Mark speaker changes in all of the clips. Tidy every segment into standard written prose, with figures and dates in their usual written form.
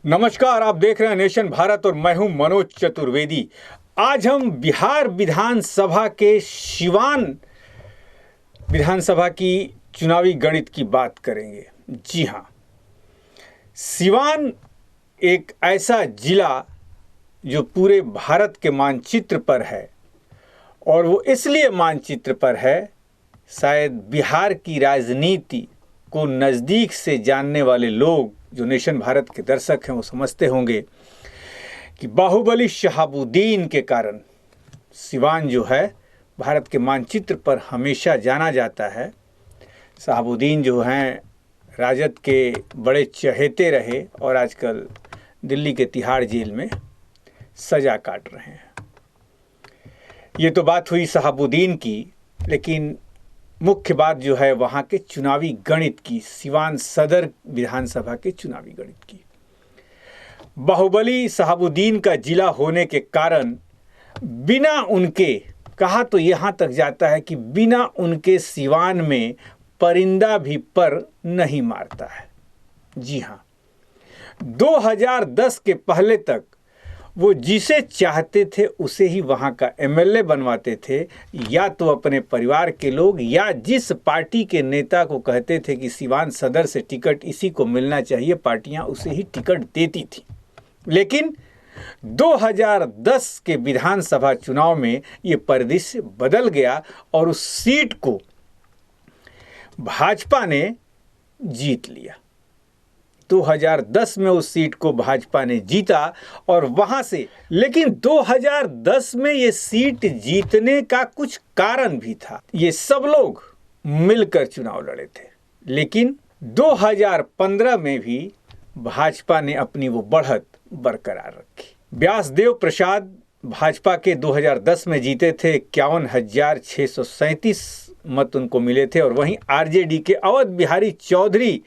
Speaker 1: नमस्कार, आप देख रहे हैं नेशन भारत और मैं हूं मनोज चतुर्वेदी। आज हम बिहार विधानसभा के सिवान विधानसभा की चुनावी गणित की बात करेंगे। जी हां, सिवान एक ऐसा जिला जो पूरे भारत के मानचित्र पर है और वो इसलिए मानचित्र पर है, शायद बिहार की राजनीति को नज़दीक से जानने वाले लोग जो नेशन भारत के दर्शक हैं वो समझते होंगे कि बाहुबली शहाबुद्दीन के कारण सिवान जो है भारत के मानचित्र पर हमेशा जाना जाता है। शहाबुद्दीन जो हैं राजद के बड़े चहेते रहे और आजकल दिल्ली के तिहाड़ जेल में सज़ा काट रहे हैं। ये तो बात हुई शहाबुद्दीन की, लेकिन मुख्य बात जो है वहाँ के चुनावी गणित की, सिवान सदर विधानसभा के चुनावी गणित की। बाहुबली शहाबुद्दीन का जिला होने के कारण बिना उनके, कहा तो यहाँ तक जाता है कि बिना उनके सिवान में परिंदा भी पर नहीं मारता है। जी हाँ, 2010 के पहले तक वो जिसे चाहते थे उसे ही वहाँ का एमएलए बनवाते थे, या तो अपने परिवार के लोग या जिस पार्टी के नेता को कहते थे कि सिवान सदर से टिकट इसी को मिलना चाहिए, पार्टियां उसे ही टिकट देती थी। लेकिन 2010 के विधानसभा चुनाव में ये परिदृश्य बदल गया और उस सीट को भाजपा ने जीत लिया। 2010 में उस सीट को भाजपा ने जीता और वहां से, लेकिन 2010 में ये सीट जीतने का कुछ कारण भी था। ये सब लोग मिलकर चुनाव लड़े थे, लेकिन 2015 में भी भाजपा ने अपनी वो बढ़त बरकरार रखी। व्यासदेव प्रसाद भाजपा के 2010 में जीते थे, 51,637 मत उनको मिले थे। और वहीं आरजेडी के अवध बिहारी चौधरी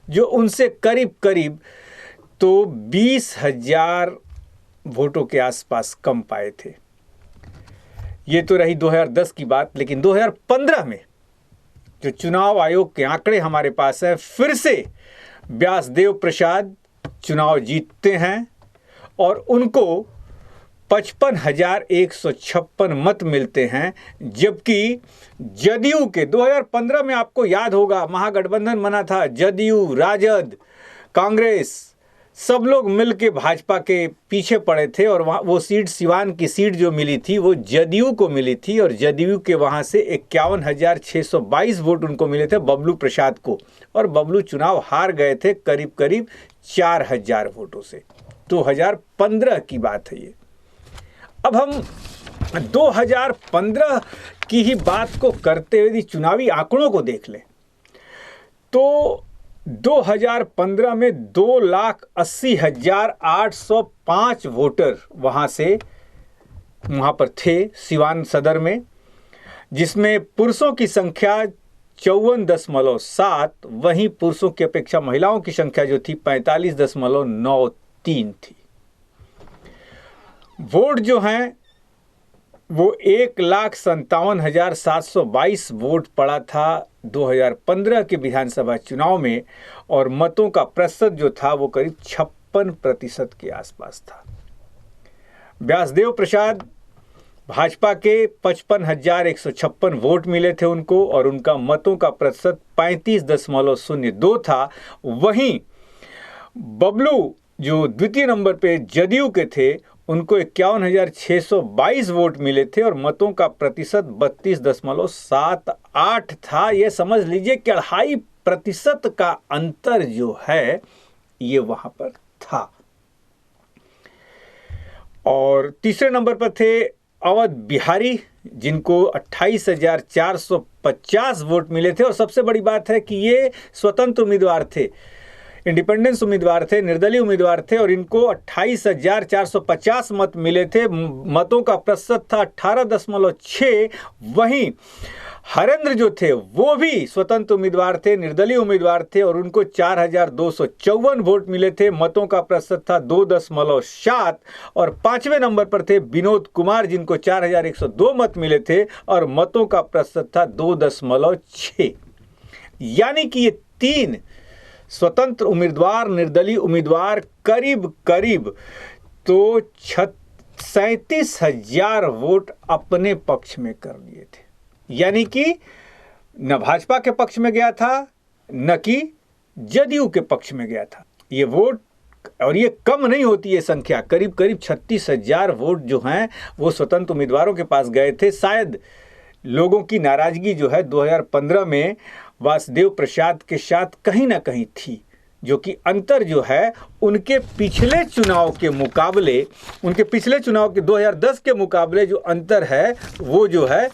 Speaker 1: जो उनसे करीब करीब तो 20,000 वोटों के आसपास कम पाए थे। ये तो रही 2010 की बात, लेकिन 2015 में जो चुनाव आयोग के आंकड़े हमारे पास है, फिर से व्यासदेव प्रसाद चुनाव जीतते हैं और उनको 55,156 मत मिलते हैं। जबकि जदयू के 2015 में आपको याद होगा महागठबंधन बना था, जदयू, राजद, कांग्रेस सब लोग मिलके भाजपा के पीछे पड़े थे और वहाँ वो सीट, सिवान की सीट जो मिली थी वो जदयू को मिली थी और जदयू के वहाँ से 51,622 वोट उनको मिले थे, बबलू प्रसाद को। और बबलू चुनाव हार गए थे करीब करीब 4,000 वोटों से। 2015 की बात है ये। अब हम 2015 की ही बात को करते हुए चुनावी आंकड़ों को देख लें तो 2015 में 2,80,805 वोटर वहाँ पर थे सिवान सदर में, जिसमें पुरुषों की संख्या 54.7, वहीं पुरुषों की अपेक्षा महिलाओं की संख्या जो थी 45.93 थी। वोट जो हैं वो 1,57,722 वोट पड़ा था 2015 के विधानसभा चुनाव में और मतों का प्रतिशत जो था वो करीब 56% के आसपास था। व्यासदेव प्रसाद भाजपा के 55,156 वोट मिले थे उनको और उनका मतों का प्रतिशत 35.02 था। वहीं बबलू जो द्वितीय नंबर पे जदयू के थे उनको 51,622 वोट मिले थे और मतों का प्रतिशत 32.78 था। ये समझ लीजिए कि 2.5% का अंतर जो है ये वहां पर था। और तीसरे नंबर पर थे अवध बिहारी जिनको 28,450 वोट मिले थे और सबसे बड़ी बात है कि ये स्वतंत्र उम्मीदवार थे, इंडिपेंडेंस उम्मीदवार थे, निर्दलीय उम्मीदवार थे और इनको 28,450 मत मिले थे। मतों का प्रतिशत था 18.6। वहीं हरेंद्र जो थे वो भी स्वतंत्र उम्मीदवार थे, निर्दलीय उम्मीदवार थे और उनको 4,254 वोट मिले थे। मतों का प्रतिशत था 2.7। और पांचवें नंबर पर थे विनोद कुमार जिनको 4,102 मत मिले थे और मतों का प्रतिशत था 2.6। यानी कि ये तीन स्वतंत्र उम्मीदवार, निर्दलीय उम्मीदवार करीब करीब तो 37,000 वोट अपने पक्ष में कर लिए थे। यानी कि न भाजपा के पक्ष में गया था, न कि जदयू के पक्ष में गया था ये वोट। और ये कम नहीं होती है संख्या, करीब करीब 36,000 वोट जो हैं वो स्वतंत्र उम्मीदवारों के पास गए थे। शायद लोगों की नाराजगी जो है 2015 में वासुदेव प्रसाद के साथ कहीं ना कहीं थी, जो कि अंतर जो है उनके पिछले चुनाव के मुकाबले, उनके पिछले चुनाव के 2010 के मुकाबले जो अंतर है वो जो है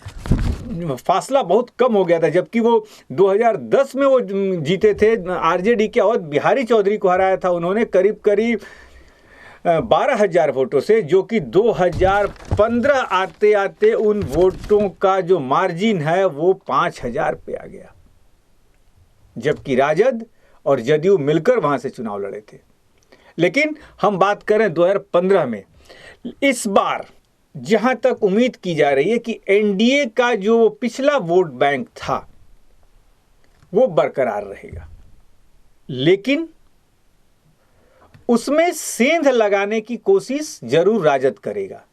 Speaker 1: फासला बहुत कम हो गया था। जबकि वो 2010 में वो जीते थे, आरजेडी के अवध बिहारी चौधरी को हराया था उन्होंने करीब करीब 12,000 वोटों से, जो कि 2015 आते आते उन वोटों का जो मार्जिन है वो 5,000 पे आ गया। जबकि राजद और जदयू मिलकर वहां से चुनाव लड़े थे। लेकिन हम बात करें 2015 में, इस बार जहां तक उम्मीद की जा रही है कि एनडीए का जो पिछला वोट बैंक था वो बरकरार रहेगा, लेकिन उसमें सेंध लगाने की कोशिश जरूर राजद करेगा।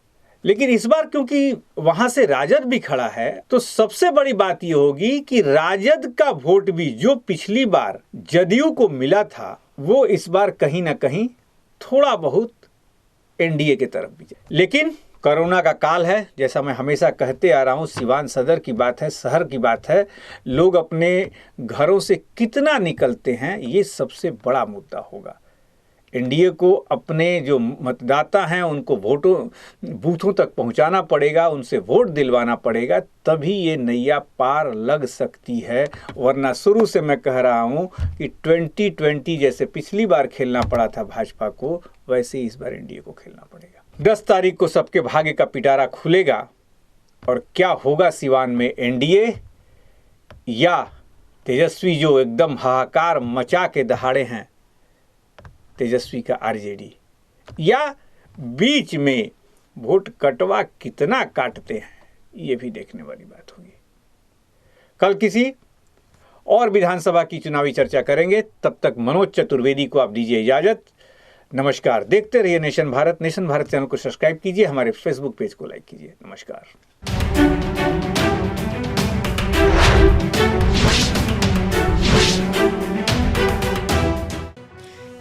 Speaker 1: लेकिन इस बार क्योंकि वहां से राजद भी खड़ा है, तो सबसे बड़ी बात यह होगी कि राजद का वोट भी जो पिछली बार जदयू को मिला था वो इस बार कहीं ना कहीं थोड़ा बहुत एनडीए की तरफ भी जाए। लेकिन कोरोना का काल है, जैसा मैं हमेशा कहते आ रहा हूँ, सिवान सदर की बात है, शहर की बात है, लोग अपने घरों से कितना निकलते हैं ये सबसे बड़ा मुद्दा होगा। एनडीए को अपने जो मतदाता हैं उनको बूथों तक पहुंचाना पड़ेगा, उनसे वोट दिलवाना पड़ेगा, तभी ये नैया पार लग सकती है। वरना शुरू से मैं कह रहा हूं कि 2020 जैसे पिछली बार खेलना पड़ा था भाजपा को, वैसे इस बार एनडीए को खेलना पड़ेगा। 10 तारीख को सबके भाग्य का पिटारा खुलेगा और क्या होगा सिवान में, एनडीए या तेजस्वी जो एकदम हाहाकार मचा के दहाड़े हैं तेजस्वी का आरजेडी, या बीच में वोट कटवा कितना काटते हैं, ये भी देखने वाली बात होगी। कल किसी और विधानसभा की चुनावी चर्चा करेंगे, तब तक मनोज चतुर्वेदी को आप दीजिए इजाजत। नमस्कार। देखते रहिए nation Bharat. Nation Bharat channel को सब्सक्राइब कीजिए, हमारे फेसबुक पेज को लाइक कीजिए। नमस्कार।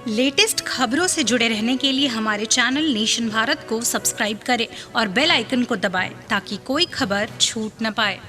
Speaker 2: लेटेस्ट खबरों से जुड़े रहने के लिए हमारे चैनल नेशन भारत को सब्सक्राइब करें और बेल आइकन को दबाएं ताकि कोई खबर छूट न पाए।